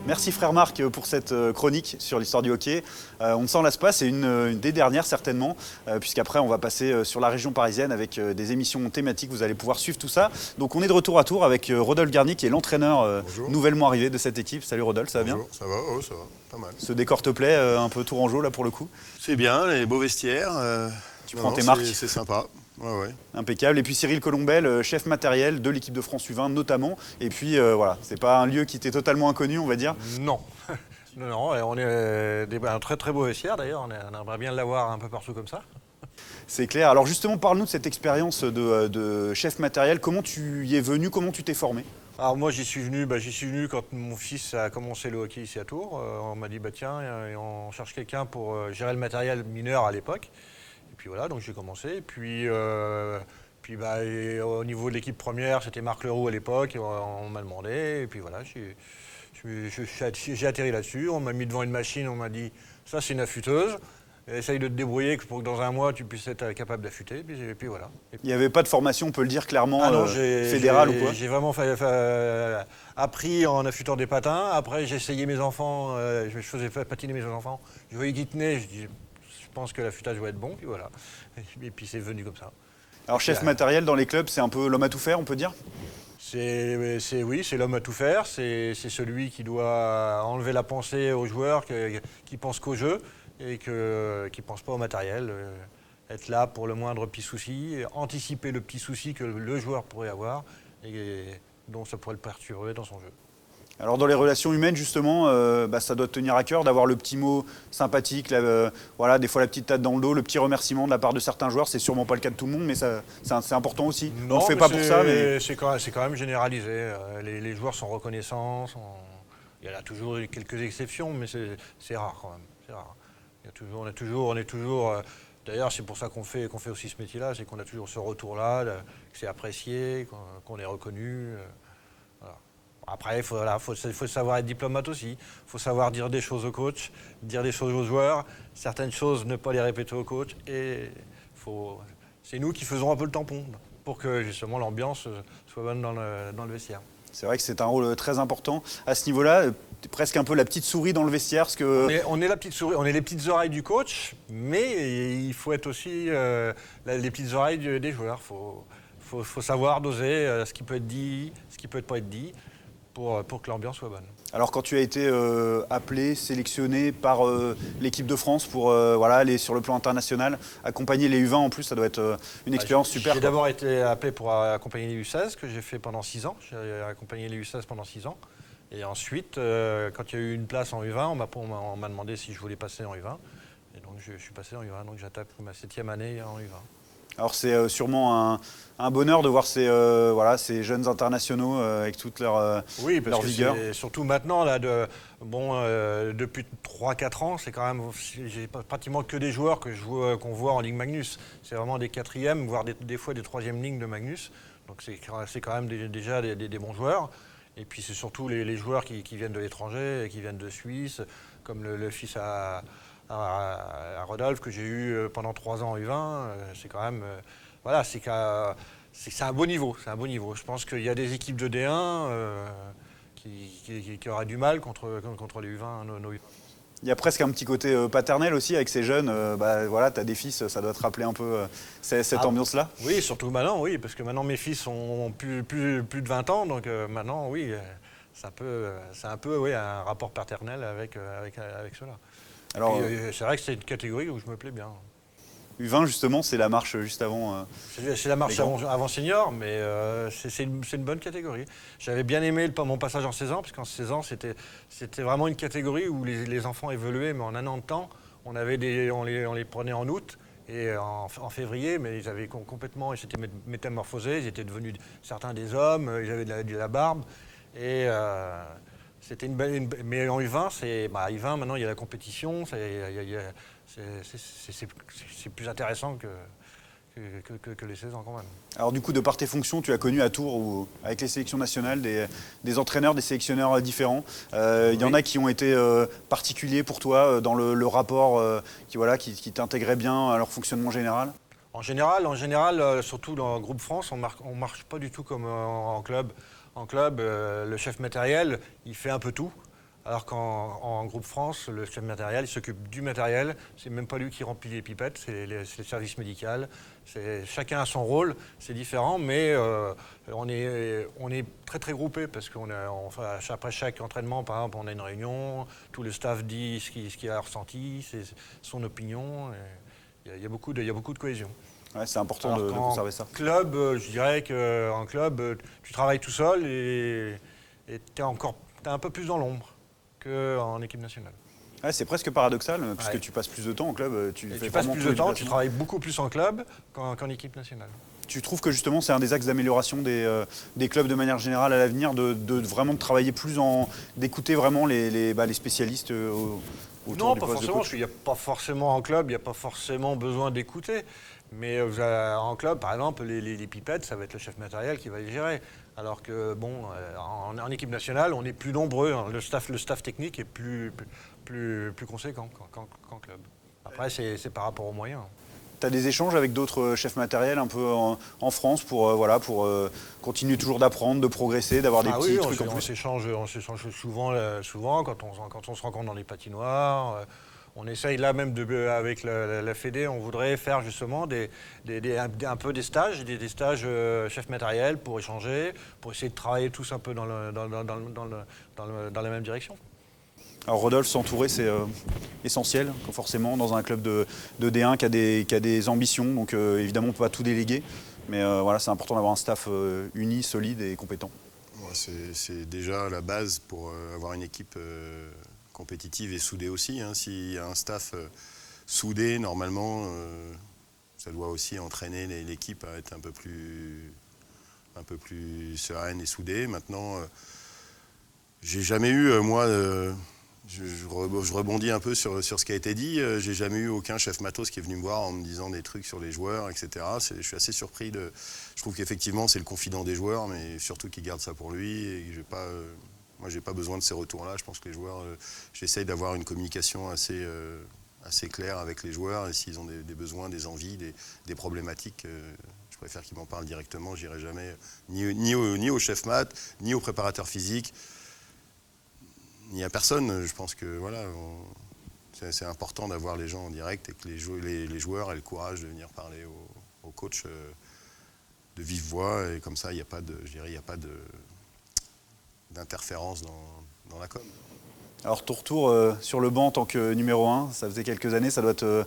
Merci frère Marc pour cette chronique sur l'histoire du hockey. On ne s'en lasse pas, c'est une des dernières certainement, puisqu'après on va passer sur la région parisienne avec des émissions thématiques, vous allez pouvoir suivre tout ça. Donc on est de retour à Tours avec Rodolphe Garny qui est l'entraîneur nouvellement arrivé de cette équipe. Salut Rodolphe, ça va bien? Ça va, oh, ça va, pas mal. Ce décor te plaît, un peu tourangeau là pour le coup? C'est bien, les beaux vestiaires. Tu prends tes marques? C'est sympa. Ouais. Impeccable. Et puis Cyril Colombel, chef matériel de l'équipe de France U20 notamment. Et puis voilà, c'est pas un lieu qui t'est totalement inconnu, on va dire. Non. Non, on est un très très beau vestiaire d'ailleurs. On aimerait bien l'avoir un peu partout comme ça. C'est clair. Alors justement, parle-nous de cette expérience de chef matériel. Comment tu y es venu? Comment tu t'es formé? Alors moi j'y suis venu quand mon fils a commencé le hockey ici à Tours. On m'a dit tiens, on cherche quelqu'un pour gérer le matériel mineur à l'époque. Et puis voilà, donc j'ai commencé. Et puis au niveau de l'équipe première, c'était Marc Leroux à l'époque. On m'a demandé. Et puis voilà, j'ai atterri là-dessus. On m'a mis devant une machine. On m'a dit ça c'est une affûteuse. Essaye de te débrouiller pour que dans un mois tu puisses être capable d'affûter. Et puis voilà. Il n'y avait pas de formation, on peut le dire clairement, fédérale ou quoi? J'ai vraiment appris en affûtant des patins. Après j'ai essayé mes enfants. Je faisais patiner mes enfants. Je voyais qu'ils tenaient. Je pense que l'affûtage va être bon, puis voilà. Et puis c'est venu comme ça. Alors chef matériel dans les clubs, c'est un peu l'homme à tout faire, on peut dire? Oui, c'est l'homme à tout faire. C'est celui qui doit enlever la pensée aux joueurs, qui pense qu'au jeu et qui ne pense pas au matériel. Être là pour le moindre petit souci, anticiper le petit souci que le joueur pourrait avoir et dont ça pourrait le perturber dans son jeu. Alors dans les relations humaines justement, ça doit te tenir à cœur d'avoir le petit mot sympathique, voilà, des fois la petite tape dans le dos, le petit remerciement de la part de certains joueurs. C'est sûrement pas le cas de tout le monde, mais c'est important aussi. Non, on ne fait pas pour ça, mais c'est quand même généralisé. Les joueurs sont reconnaissants. Il y en a toujours quelques exceptions, mais c'est rare quand même. C'est rare. On est toujours. D'ailleurs, c'est pour ça qu'on fait aussi ce métier-là, c'est qu'on a toujours ce retour-là, que c'est apprécié, qu'on est reconnu. Voilà. Après, il faut savoir être diplomate aussi. Il faut savoir dire des choses au coach, dire des choses aux joueurs, certaines choses ne pas les répéter au coach. Et c'est nous qui faisons un peu le tampon pour que justement l'ambiance soit bonne dans le vestiaire. C'est vrai que c'est un rôle très important. À ce niveau-là, presque un peu la petite souris dans le vestiaire. Parce que... on est la petite souris, on est les petites oreilles du coach, mais il faut être aussi les petites oreilles des joueurs. Il faut savoir doser ce qui peut être dit, ce qui peut pas être dit, pour que l'ambiance soit bonne. Alors quand tu as été appelé, sélectionné par l'équipe de France pour aller sur le plan international, accompagner les U20 en plus, ça doit être une expérience super. J'ai d'abord été appelé pour accompagner les U16, que j'ai fait pendant 6 ans. J'ai accompagné les U16 pendant 6 ans. Et ensuite, quand il y a eu une place en U20, on m'a demandé si je voulais passer en U20. Et donc je suis passé en U20, donc j'attaque ma 7e année en U20. Alors c'est sûrement un bonheur de voir ces jeunes internationaux avec toute leur vigueur. Oui, surtout maintenant, là, depuis 3-4 ans, c'est quand même, j'ai pratiquement que des joueurs qu'on voit en Ligue Magnus. C'est vraiment des 4e, voire des fois des 3e lignes de Magnus. Donc c'est quand même déjà des bons joueurs. Et puis c'est surtout les joueurs qui viennent de l'étranger, qui viennent de Suisse, comme le fils à Rodolphe que j'ai eu pendant 3 ans en U20. C'est quand même, c'est un beau niveau. C'est un beau niveau. Je pense qu'il y a des équipes de D1 qui auraient du mal contre les U20, nos U20. Il y a presque un petit côté paternel aussi avec ces jeunes. Tu as des fils, ça doit te rappeler un peu cette ambiance-là. Oui, surtout maintenant, oui, parce que maintenant mes fils ont plus de 20 ans, donc maintenant, oui, c'est un peu un rapport paternel avec ceux-là. Alors, c'est vrai que c'est une catégorie où je me plais bien. U20, justement, c'est la marche juste avant. C'est la marche avant senior, mais c'est une bonne catégorie. J'avais bien aimé mon passage en 16 ans, parce qu'en 16 ans, c'était vraiment une catégorie où les enfants évoluaient, mais en un an de temps, on les prenait en août et en février, mais ils avaient complètement, ils s'étaient métamorphosés, ils étaient devenus certains des hommes, ils avaient de la barbe. Et c'était mais en U20, U20, maintenant, il y a la compétition, c'est plus intéressant que les 16 ans quand même. Alors du coup, de par tes fonctions, tu as connu à Tours, avec les sélections nationales, des entraîneurs, des sélectionneurs différents. Il y en a qui ont été particuliers pour toi dans le rapport qui t'intégrait bien à leur fonctionnement général? En général, surtout dans le groupe France, on marche pas du tout comme en club. En club, le chef matériel, il fait un peu tout. Alors qu'en groupe France, le chef matériel, il s'occupe du matériel. C'est même pas lui qui remplit les pipettes, c'est le service médical. Chacun a son rôle, c'est différent, mais on est très très groupés parce après chaque entraînement, par exemple, on a une réunion, tout le staff dit ce qu'il a ressenti, son opinion. Il y a beaucoup de cohésion. Ouais, c'est important de conserver ça. Club, je dirais qu'en club, tu travailles tout seul et tu es un peu plus dans l'ombre qu'en équipe nationale. Ouais, c'est presque paradoxal, puisque tu passes plus de temps en club. Tu passes plus de temps, tu travailles beaucoup plus en club qu'en équipe nationale. Tu trouves que justement c'est un des axes d'amélioration des clubs de manière générale à l'avenir, de vraiment travailler plus d'écouter vraiment les spécialistes autour non, du pas poste de forcément, coach? parce qu'il n'y a pas forcément en club, il n'y a pas forcément besoin d'écouter. Mais en club, par exemple, les pipettes, ça va être le chef matériel qui va les gérer. Alors que, en équipe nationale, on est plus nombreux. Hein. Le staff technique est plus conséquent qu'en club. Après, c'est par rapport aux moyens. Tu as des échanges avec d'autres chefs matériels un peu en France pour continuer toujours d'apprendre, de progresser, d'avoir des petits trucs en plus? On s'échange souvent quand on se rencontre dans les patinoires. On essaye là même avec la Fédé, on voudrait faire justement un peu des stages chef matériel pour échanger, pour essayer de travailler tous un peu dans la même direction. Alors Rodolphe, s'entourer, c'est essentiel, forcément, dans un club de D1 qui a des ambitions. Donc évidemment, on ne peut pas tout déléguer. Mais c'est important d'avoir un staff uni, solide et compétent. Ouais, c'est déjà la base pour avoir une équipe compétitive et soudée aussi. Hein. S'il y a un staff soudé, normalement, ça doit aussi entraîner l'équipe à être un peu plus sereine et soudée. Maintenant, j'ai jamais eu, moi... Je rebondis un peu sur ce qui a été dit. J'ai jamais eu aucun chef matos qui est venu me voir en me disant des trucs sur les joueurs, etc. Je suis assez surpris. Je trouve qu'effectivement, c'est le confident des joueurs, mais surtout qu'il garde ça pour lui. Et moi, j'ai pas besoin de ces retours-là. Je pense que les joueurs, j'essaye d'avoir une communication assez claire avec les joueurs. Et s'ils ont des besoins, des envies, des problématiques, je préfère qu'ils m'en parlent directement. J'irai jamais ni au chef maths, ni au préparateur physique. Il n'y a personne. Je pense que c'est important d'avoir les gens en direct et que les joueurs aient le courage de venir parler au coach de vive voix. Et comme ça, il n'y a pas d'interférence dans la com. Alors ton retour sur le banc en tant que numéro 1, ça faisait quelques années, ça doit te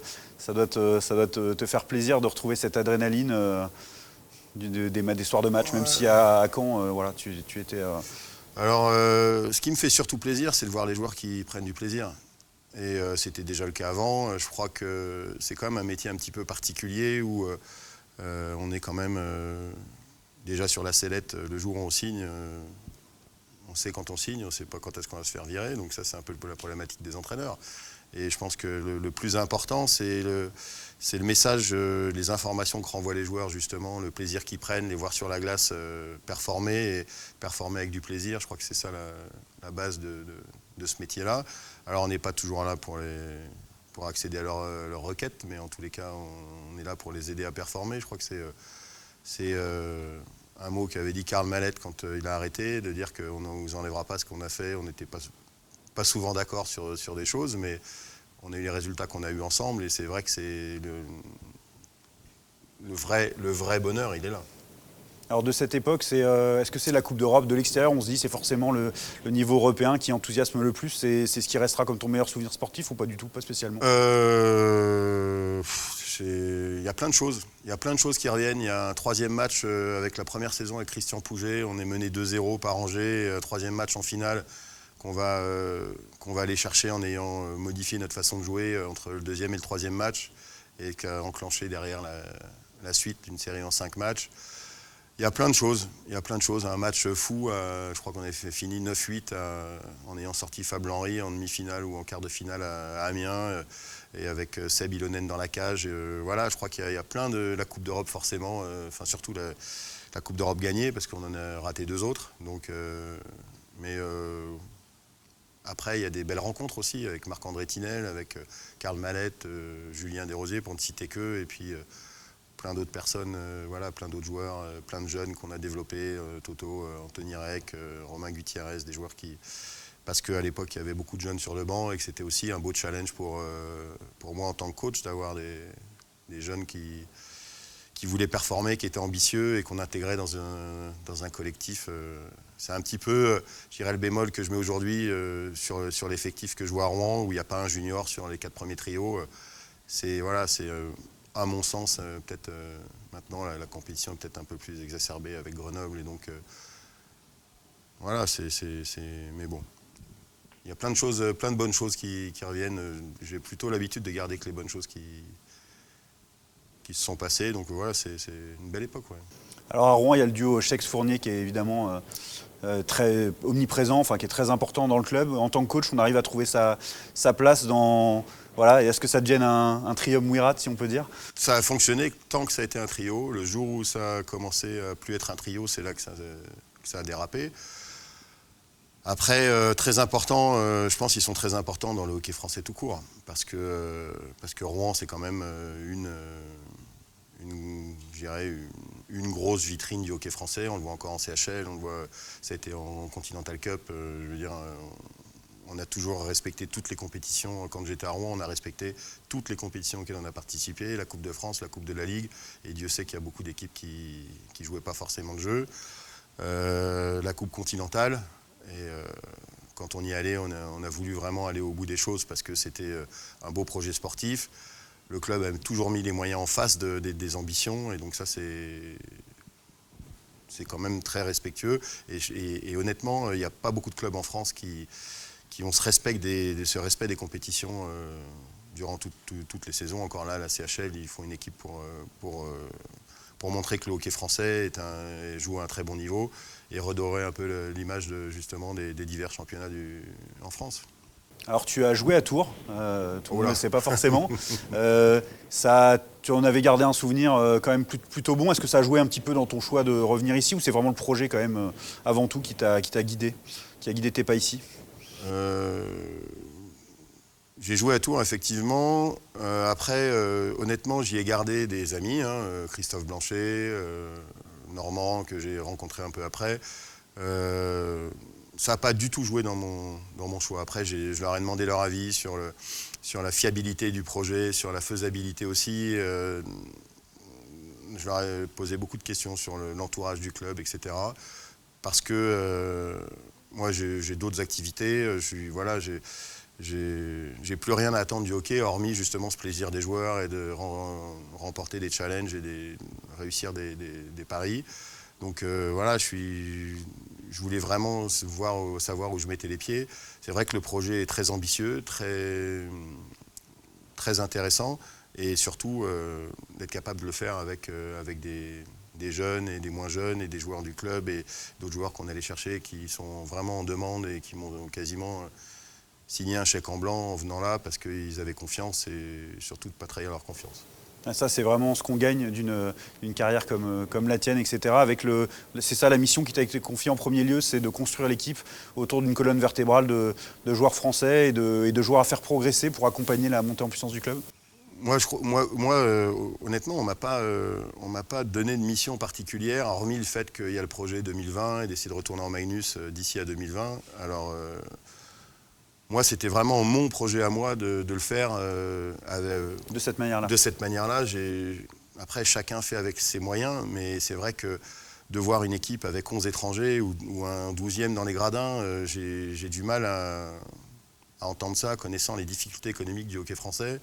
faire plaisir de retrouver cette adrénaline des soirs de match, même si à Caen, tu étais... Alors, ce qui me fait surtout plaisir, c'est de voir les joueurs qui prennent du plaisir. Et c'était déjà le cas avant. Je crois que c'est quand même un métier un petit peu particulier où on est quand même déjà sur la sellette le jour où on signe. On sait quand on signe, on ne sait pas quand est-ce qu'on va se faire virer. Donc ça, c'est un peu la problématique des entraîneurs. Et je pense que le plus important, c'est le message, les informations que renvoient les joueurs, justement, le plaisir qu'ils prennent, les voir sur la glace performer avec du plaisir. Je crois que c'est ça la base de ce métier-là. Alors on n'est pas toujours là pour accéder à leurs requêtes, mais en tous les cas, on est là pour les aider à performer. Je crois que c'est un mot qu'avait dit Karl Mallette quand il a arrêté, de dire qu'on ne nous enlèvera pas ce qu'on a fait. On n'était pas souvent d'accord sur des choses, mais on a eu les résultats qu'on a eus ensemble, et c'est vrai que c'est le vrai bonheur, il est là. Alors de cette époque, est-ce que c'est la Coupe d'Europe de l'extérieur? On se dit c'est forcément le niveau européen qui enthousiasme le plus. C'est ce qui restera comme ton meilleur souvenir sportif ou pas du tout, pas spécialement? Il y a plein de choses. Il y a plein de choses qui reviennent. Il y a un troisième match avec la première saison avec Christian Pouget. On est mené 2-0 par Angers. Troisième match en finale qu'on va aller chercher en ayant modifié notre façon de jouer entre le deuxième et le troisième match, et qui a enclenché derrière la suite d'une série en 5 matchs. Il y a plein de choses. Un match fou. Je crois qu'on a fini 9-8 en ayant sorti Fable Henry en demi-finale ou en quart de finale à Amiens, et avec Seb Ilonen dans la cage. Voilà, je crois qu'il y a plein de la Coupe d'Europe forcément. Surtout la Coupe d'Europe gagnée, parce qu'on en a raté 2 autres. Donc, après, il y a des belles rencontres aussi avec Marc-André Tinel, avec Karl Mallette, Julien Desrosiers, pour ne citer qu'eux, et puis plein d'autres personnes, plein d'autres joueurs, plein de jeunes qu'on a développés, Toto, Anthony Rec, Romain Gutiérrez, des joueurs qui parce qu'à l'époque, il y avait beaucoup de jeunes sur le banc et que c'était aussi un beau challenge pour moi en tant que coach d'avoir des jeunes qui voulaient performer, qui étaient ambitieux et qu'on intégrait dans un collectif. C'est un petit peu, je dirais, le bémol que je mets aujourd'hui sur l'effectif que je vois à Rouen, où il n'y a pas un junior sur les 4 premiers trios. C'est, à mon sens, peut-être maintenant, la compétition est peut-être un peu plus exacerbée avec Grenoble. Et donc, mais bon. Il y a plein de bonnes choses qui reviennent. J'ai plutôt l'habitude de garder que les bonnes choses qui se sont passées. Donc voilà, c'est une belle époque. Ouais. Alors à Rouen, il y a le duo Chex-Fournier qui est évidemment très omniprésent, enfin qui est très important dans le club. En tant que coach, on arrive à trouver sa place dans... Voilà, et est-ce que ça te gêne un trio Mouirat, si on peut dire? Ça a fonctionné tant que ça a été un trio. Le jour où ça a commencé à plus être un trio, c'est là que ça a dérapé. Après, très important, je pense qu'ils sont très importants dans le hockey français tout court. Parce que Rouen, c'est quand même je dirais une grosse vitrine du hockey français. On le voit encore en CHL, on le voit, ça a été en Continental Cup. Je veux dire, on a toujours respecté toutes les compétitions. Quand j'étais à Rouen, on a respecté toutes les compétitions auxquelles on a participé. La Coupe de France, la Coupe de la Ligue. Et Dieu sait qu'il y a beaucoup d'équipes qui ne jouaient pas forcément le jeu. La Coupe continentale. Et quand on y allait, on a voulu vraiment aller au bout des choses parce que c'était un beau projet sportif. Le club a toujours mis les moyens en face des ambitions. Et donc ça, c'est quand même très respectueux. Et honnêtement, il n'y a pas beaucoup de clubs en France qui ont ce respect des compétitions durant toutes les saisons. Encore là, la CHL, ils font une équipe pour montrer que le hockey français joue à un très bon niveau et redorer un peu l'image justement des divers championnats en France. Alors tu as joué à Tours, tout le monde ne le sait pas forcément. Tu en avais gardé un souvenir quand même plutôt bon. Est-ce que ça a joué un petit peu dans ton choix de revenir ici ou c'est vraiment le projet quand même avant tout qui t'a guidé, qui a guidé tes pas ici? J'ai joué à Tours, effectivement. Après, honnêtement, j'y ai gardé des amis, Christophe Blanchet, Normand, que j'ai rencontré un peu après. Ça n'a pas du tout joué dans mon choix. Après, je leur ai demandé leur avis sur la fiabilité du projet, sur la faisabilité aussi. Je leur ai posé beaucoup de questions sur l'entourage du club, etc. Parce que moi, j'ai d'autres activités. J'ai plus rien à attendre du hockey, hormis justement ce plaisir des joueurs et de remporter des challenges et réussir des paris. Donc je voulais vraiment savoir où je mettais les pieds. C'est vrai que le projet est très ambitieux, très, très intéressant, et surtout d'être capable de le faire avec des jeunes et des moins jeunes et des joueurs du club et d'autres joueurs qu'on allait chercher qui sont vraiment en demande et qui m'ont quasiment signé un chèque en blanc en venant là parce qu'ils avaient confiance et surtout de ne pas trahir leur confiance. Ça, c'est vraiment ce qu'on gagne d'une carrière comme la tienne, etc. C'est ça la mission qui t'a été confiée en premier lieu, c'est de construire l'équipe autour d'une colonne vertébrale de joueurs français et de joueurs à faire progresser pour accompagner la montée en puissance du club. Moi, honnêtement, on m'a pas donné de mission particulière, hormis le fait qu'il y a le projet 2020 et d'essayer de retourner en Magnus d'ici à 2020. Alors, moi, c'était vraiment mon projet à moi de le faire de cette manière-là. De cette manière-là. Après, chacun fait avec ses moyens, mais c'est vrai que de voir une équipe avec 11 étrangers ou un 12e dans les gradins, j'ai du mal à entendre ça, connaissant les difficultés économiques du hockey français.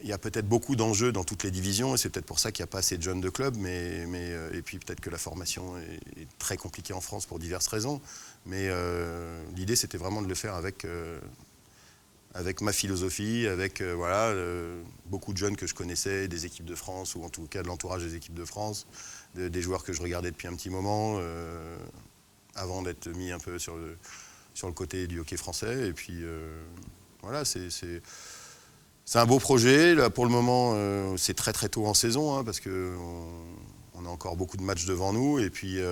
Il y a peut-être beaucoup d'enjeux dans toutes les divisions et c'est peut-être pour ça qu'il n'y a pas assez de jeunes de club, et puis peut-être que la formation est très compliquée en France pour diverses raisons. Mais l'idée, c'était vraiment de le faire avec ma philosophie, avec beaucoup de jeunes que je connaissais, des équipes de France, ou en tout cas de l'entourage des équipes de France, des joueurs que je regardais depuis un petit moment, avant d'être mis un peu sur le côté du hockey français. Et puis voilà, c'est un beau projet. Là, pour le moment, c'est très très tôt en saison, parce qu'on a encore beaucoup de matchs devant nous. Et puis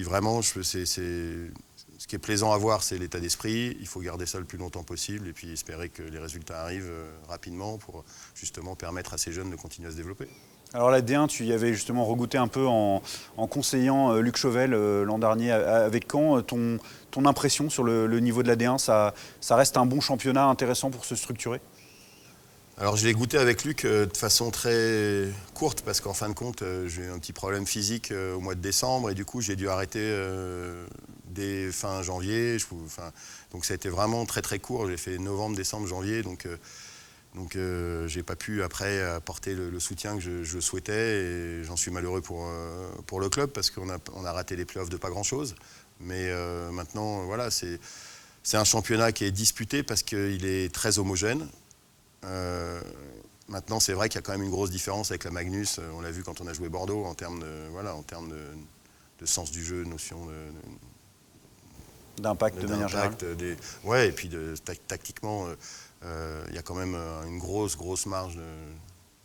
vraiment, ce qui est plaisant à voir, c'est l'état d'esprit. Il faut garder ça le plus longtemps possible et puis espérer que les résultats arrivent rapidement pour justement permettre à ces jeunes de continuer à se développer. Alors la D1, tu y avais justement regoûté un peu en conseillant Luc Chauvel l'an dernier avec Caen. Ton impression sur le niveau de la D1, ça reste un bon championnat intéressant pour se structurer? Alors je l'ai goûté avec Luc de façon très courte parce qu'en fin de compte j'ai eu un petit problème physique au mois de décembre et du coup j'ai dû arrêter dès fin janvier. Donc ça a été vraiment très très court, j'ai fait novembre, décembre, janvier, donc j'ai pas pu après apporter le soutien que je souhaitais et j'en suis malheureux pour le club parce qu'on a raté les playoffs de pas grand chose. Mais maintenant voilà, c'est un championnat qui est disputé parce qu'il est très homogène. Maintenant, c'est vrai qu'il y a quand même une grosse différence avec la Magnus. On l'a vu quand on a joué Bordeaux en termes de sens du jeu, notion D'impact de manière générale. Ouais, et puis tactiquement, il y a quand même une grosse marge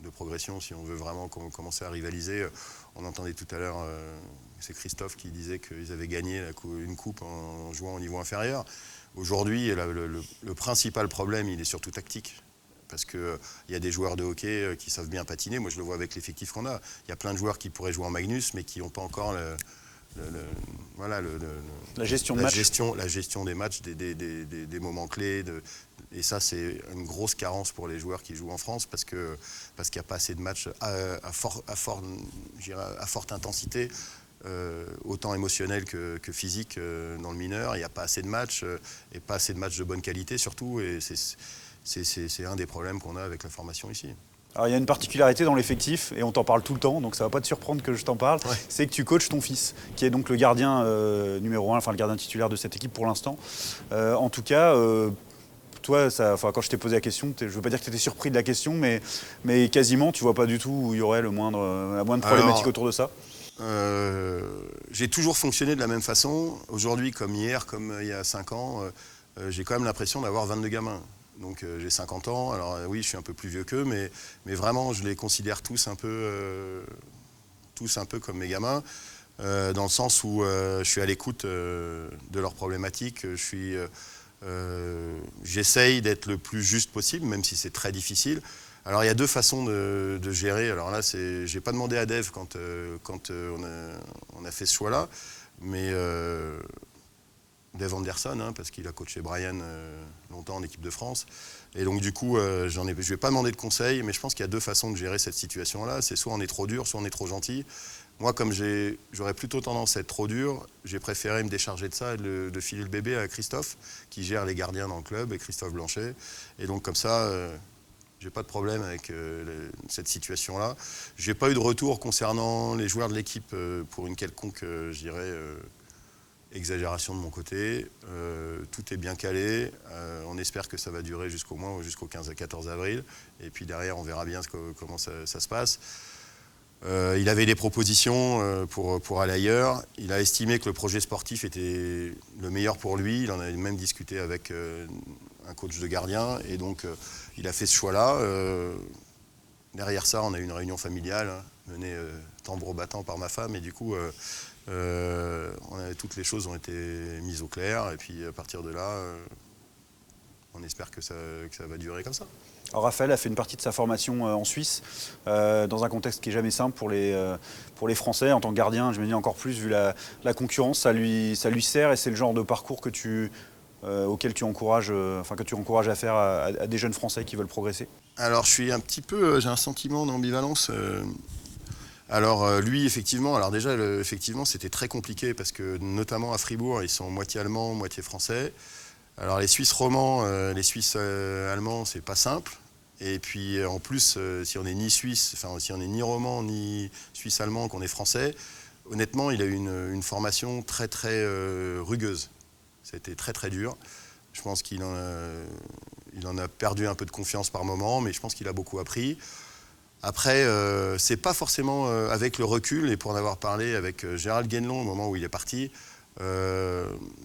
de progression si on veut vraiment commencer à rivaliser. On entendait tout à l'heure, c'est Christophe qui disait qu'ils avaient gagné une coupe en jouant au niveau inférieur. Aujourd'hui, le principal problème, il est surtout tactique. Parce qu'il y a des joueurs de hockey qui savent bien patiner. Moi, je le vois avec l'effectif qu'on a. Il y a plein de joueurs qui pourraient jouer en Magnus, mais qui n'ont pas encore la gestion de match. La gestion des matchs, des moments clés. Et ça, c'est une grosse carence pour les joueurs qui jouent en France, parce qu'il n'y a pas assez de matchs à forte intensité. Autant émotionnel que physique dans le mineur. Il n'y a pas assez de matchs et pas assez de matchs de bonne qualité surtout. Et c'est un des problèmes qu'on a avec la formation ici. Alors il y a une particularité dans l'effectif, et on t'en parle tout le temps, donc ça ne va pas te surprendre que je t'en parle, ouais. C'est que tu coaches ton fils, qui est donc le gardien numéro 1, enfin le gardien titulaire de cette équipe pour l'instant. En tout cas, toi, quand je t'ai posé la question, je ne veux pas dire que tu étais surpris de la question, mais quasiment, tu ne vois pas du tout où il y aurait la moindre problématique autour de ça? J'ai toujours fonctionné de la même façon. Aujourd'hui, comme hier, comme il y a 5 ans, j'ai quand même l'impression d'avoir 22 gamins. Donc j'ai 50 ans, alors oui, je suis un peu plus vieux qu'eux, mais vraiment, je les considère tous un peu comme mes gamins, dans le sens où je suis à l'écoute de leurs problématiques. J'essaye d'être le plus juste possible, même si c'est très difficile. Alors il y a 2 façons de gérer. Alors là, j'ai pas demandé à Dave quand on a fait ce choix-là, mais Dave Anderson, parce qu'il a coaché Brian longtemps en équipe de France. Et donc du coup, je ne vais pas demander de conseils, mais je pense qu'il y a 2 façons de gérer cette situation-là. C'est soit on est trop dur, soit on est trop gentil. Moi, comme j'aurais plutôt tendance à être trop dur, j'ai préféré me décharger de ça et de filer le bébé à Christophe, qui gère les gardiens dans le club, et Christophe Blanchet. Et donc comme ça, j'ai pas de problème avec cette situation-là. J'ai pas eu de retour concernant les joueurs de l'équipe pour une quelconque, je dirais, exagération de mon côté. Tout est bien calé. On espère que ça va durer jusqu'au 15 à 14 avril. Et puis derrière, on verra bien comment ça se passe. Il avait des propositions pour aller ailleurs. Il a estimé que le projet sportif était le meilleur pour lui. Il en avait même discuté avec un coach de gardien. Et donc, il a fait ce choix-là. Derrière ça, on a eu une réunion familiale menée tambour battant par ma femme. Et du coup, toutes les choses ont été mises au clair. Et puis, à partir de là, on espère que ça va durer comme ça. Alors Raphaël a fait une partie de sa formation en Suisse, dans un contexte qui n'est jamais simple pour les Français. En tant que gardien, je me dis encore plus, vu la concurrence, ça lui sert, et c'est le genre de parcours auquel tu encourages à faire à des jeunes Français qui veulent progresser. Alors j'ai un sentiment d'ambivalence. Alors lui, effectivement, effectivement, c'était très compliqué parce que notamment à Fribourg, ils sont moitié allemands, moitié français. Alors les Suisses romands, les Suisses allemands, c'est pas simple. Et puis en plus, si on n'est ni suisse, si on n'est ni roman, ni suisse-allemand, qu'on est français, honnêtement, il a eu une formation très très rugueuse. C'était très très dur. Je pense qu'il en a perdu un peu de confiance par moment, mais je pense qu'il a beaucoup appris. Après, c'est pas forcément avec le recul, et pour en avoir parlé avec Gérald Guénelon au moment où il est parti,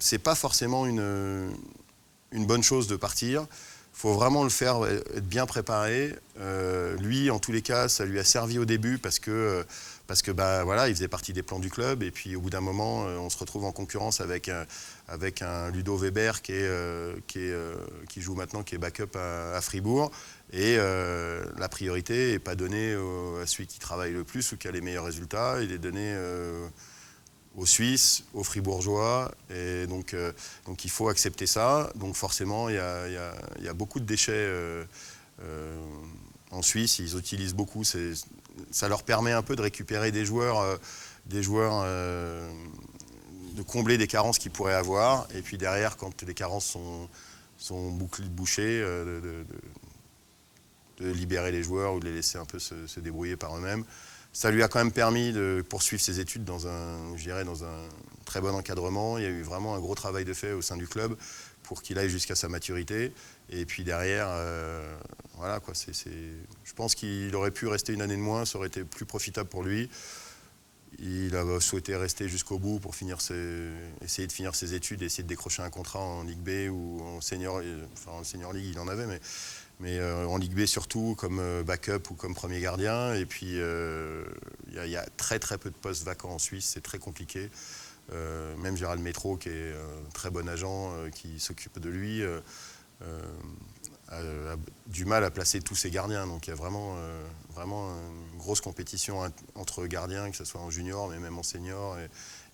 c'est pas forcément une bonne chose de partir. Il faut vraiment le faire, être bien préparé. Lui, en tous les cas, ça lui a servi au début parce que bah, voilà, il faisait partie des plans du club. Et puis au bout d'un moment, on se retrouve en concurrence avec un Ludo Weber qui joue maintenant, qui est backup à Fribourg. Et la priorité n'est pas donnée à celui qui travaille le plus ou qui a les meilleurs résultats. Il est donné aux Suisses, aux Fribourgeois, et donc il faut accepter ça. Donc forcément, il y a beaucoup de déchets en Suisse, ils utilisent beaucoup, ça leur permet un peu de récupérer des joueurs, de combler des carences qu'ils pourraient avoir, et puis derrière, quand les carences sont bouchées, de libérer les joueurs ou de les laisser un peu se débrouiller par eux-mêmes. Ça lui a quand même permis de poursuivre ses études dans un très bon encadrement. Il y a eu vraiment un gros travail de fait au sein du club pour qu'il aille jusqu'à sa maturité. Et puis derrière, voilà quoi. Je pense qu'il aurait pu rester une année de moins, ça aurait été plus profitable pour lui. Il a souhaité rester jusqu'au bout pour essayer de finir ses études, essayer de décrocher un contrat en Ligue B ou en Senior League, il en avait, mais en Ligue B surtout, comme backup ou comme premier gardien. Et puis, il y a très très peu de postes vacants en Suisse, c'est très compliqué. Même Gérald Métro, qui est un très bon agent, qui s'occupe de lui, a du mal à placer tous ses gardiens. Donc il y a vraiment une grosse compétition entre gardiens, que ce soit en junior, mais même en senior.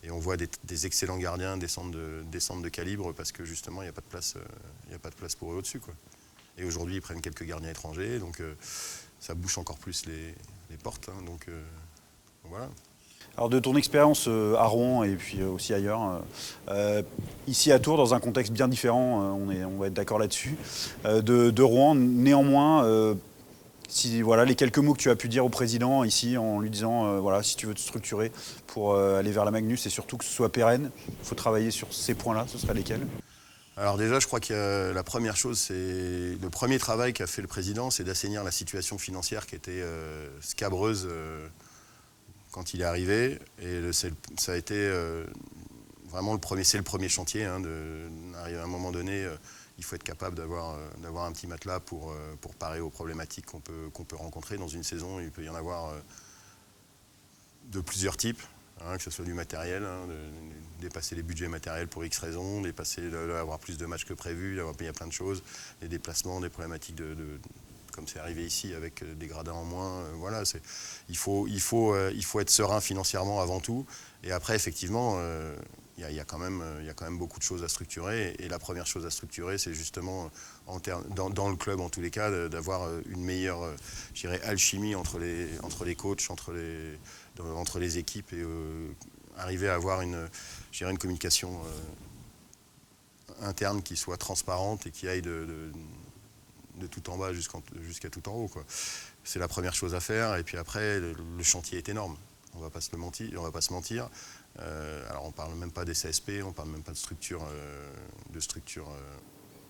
Et on voit des excellents gardiens descendre de calibre parce que justement, il n'y a pas de place pour eux au-dessus, quoi. Et aujourd'hui, ils prennent quelques gardiens étrangers, donc ça bouche encore plus les portes. Hein, donc voilà. Alors de ton expérience à Rouen et puis aussi ailleurs, ici à Tours, dans un contexte bien différent, on va être d'accord là-dessus, de Rouen, néanmoins, si voilà les quelques mots que tu as pu dire au président ici en lui disant voilà, si tu veux te structurer pour aller vers la Magnus et surtout que ce soit pérenne, il faut travailler sur ces points-là, ce seraient lesquels ? Alors déjà, je crois que la première chose, c'est le premier travail qu'a fait le président, c'est d'assainir la situation financière qui était scabreuse quand il est arrivé. Et ça a été vraiment le premier chantier. Hein, à un moment donné, il faut être capable d'avoir un petit matelas pour parer aux problématiques qu'on peut rencontrer dans une saison. Il peut y en avoir de plusieurs types. Hein, que ce soit du matériel, hein, dépasser les budgets matériels pour X raisons, avoir plus de matchs que prévu, il y a plein de choses, des déplacements, des problématiques comme c'est arrivé ici avec des gradins en moins. Voilà, il faut être serein financièrement avant tout. Et après, effectivement, il y a quand même beaucoup de choses à structurer. Et la première chose à structurer, c'est justement, dans le club en tous les cas, d'avoir une meilleure alchimie entre les coachs, entre les équipes et arriver à avoir une communication interne qui soit transparente et qui aille de tout en bas jusqu'à tout en haut, quoi. C'est la première chose à faire. Et puis après, le chantier est énorme. On va pas se mentir. Alors on parle même pas des CSP, on parle même pas de structure.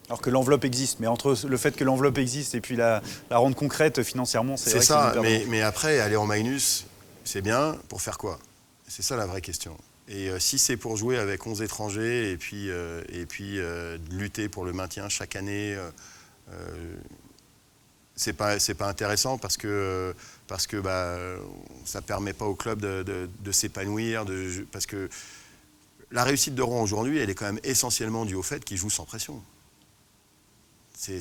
Alors que l'enveloppe existe, mais entre le fait que l'enveloppe existe et puis la rendre concrète financièrement, c'est vrai ça. Que c'est mais après, aller en Magnus, c'est bien, pour faire quoi? C'est ça la vraie question. Et si c'est pour jouer avec 11 étrangers et puis lutter pour le maintien chaque année, c'est pas intéressant parce que bah, ça permet pas au club de s'épanouir, parce que la réussite de Rouen aujourd'hui, elle est quand même essentiellement due au fait qu'il joue sans pression. C'est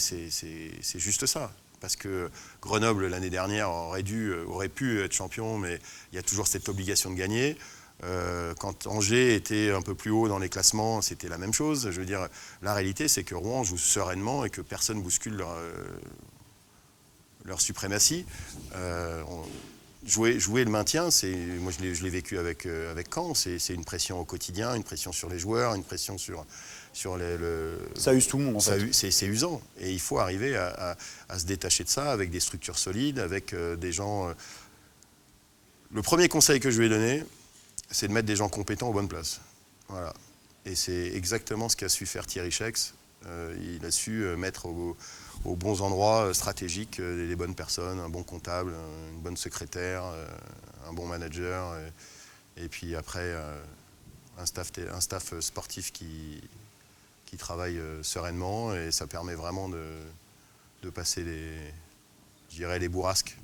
juste ça. Parce que Grenoble, l'année dernière, aurait pu être champion, mais il y a toujours cette obligation de gagner. Quand Angers était un peu plus haut dans les classements, c'était la même chose. Je veux dire, la réalité, c'est que Rouen joue sereinement et que personne ne bouscule leur suprématie. Jouer le maintien, moi je l'ai vécu avec Caen, c'est une pression au quotidien, une pression sur les joueurs, une pression sur ça use tout le monde en fait. C'est usant. Et il faut arriver à se détacher de ça avec des structures solides, avec des gens... Le premier conseil que je lui ai donné, c'est de mettre des gens compétents aux bonnes places. Voilà. Et c'est exactement ce qu'a su faire Thierry Schex. Il a su mettre aux bons endroits stratégiques les bonnes personnes, un bon comptable, une bonne secrétaire, un bon manager, et puis après un staff sportif qui travaille sereinement, et ça permet vraiment passer les bourrasques.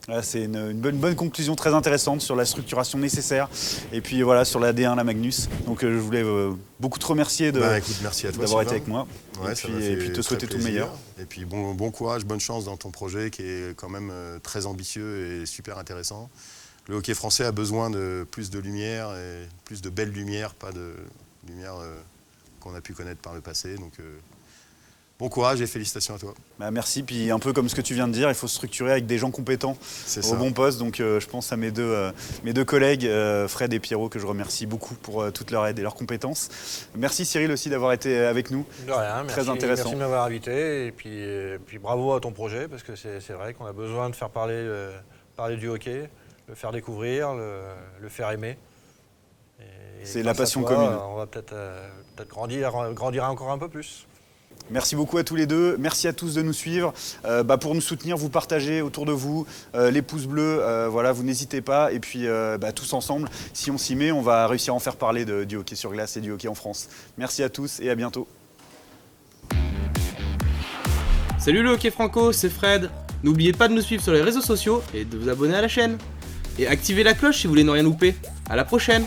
Voilà, c'est une bonne conclusion très intéressante sur la structuration nécessaire et puis voilà sur la D1, la Magnus. Donc je voulais beaucoup te remercier merci à toi, d'avoir Sylvain. été avec moi Ouais, et puis te souhaiter tout le meilleur. Et puis bon courage, bonne chance dans ton projet qui est quand même très ambitieux et super intéressant. Le hockey français a besoin de plus de lumière et plus de belles lumières, pas de lumière qu'on a pu connaître par le passé. Donc bon courage et félicitations à toi. Merci, puis un peu comme ce que tu viens de dire, il faut se structurer avec des gens compétents au bon poste. Donc je pense à mes deux collègues, Fred et Pierrot, que je remercie beaucoup pour toute leur aide et leurs compétences. Merci Cyril aussi d'avoir été avec nous. De rien, très intéressant. Merci de m'avoir invité et puis bravo à ton projet parce que c'est vrai qu'on a besoin de faire parler du hockey, le faire découvrir, le faire aimer. C'est la passion commune. On va peut-être grandir encore un peu plus. Merci beaucoup à tous les deux, merci à tous de nous suivre. Pour nous soutenir, vous partagez autour de vous les pouces bleus, voilà, vous n'hésitez pas. Et puis tous ensemble, si on s'y met, on va réussir à en faire parler du hockey sur glace et du hockey en France. Merci à tous et à bientôt. Salut le hockey franco, c'est Fred. N'oubliez pas de nous suivre sur les réseaux sociaux et de vous abonner à la chaîne. Et activez la cloche si vous voulez ne rien louper. À la prochaine!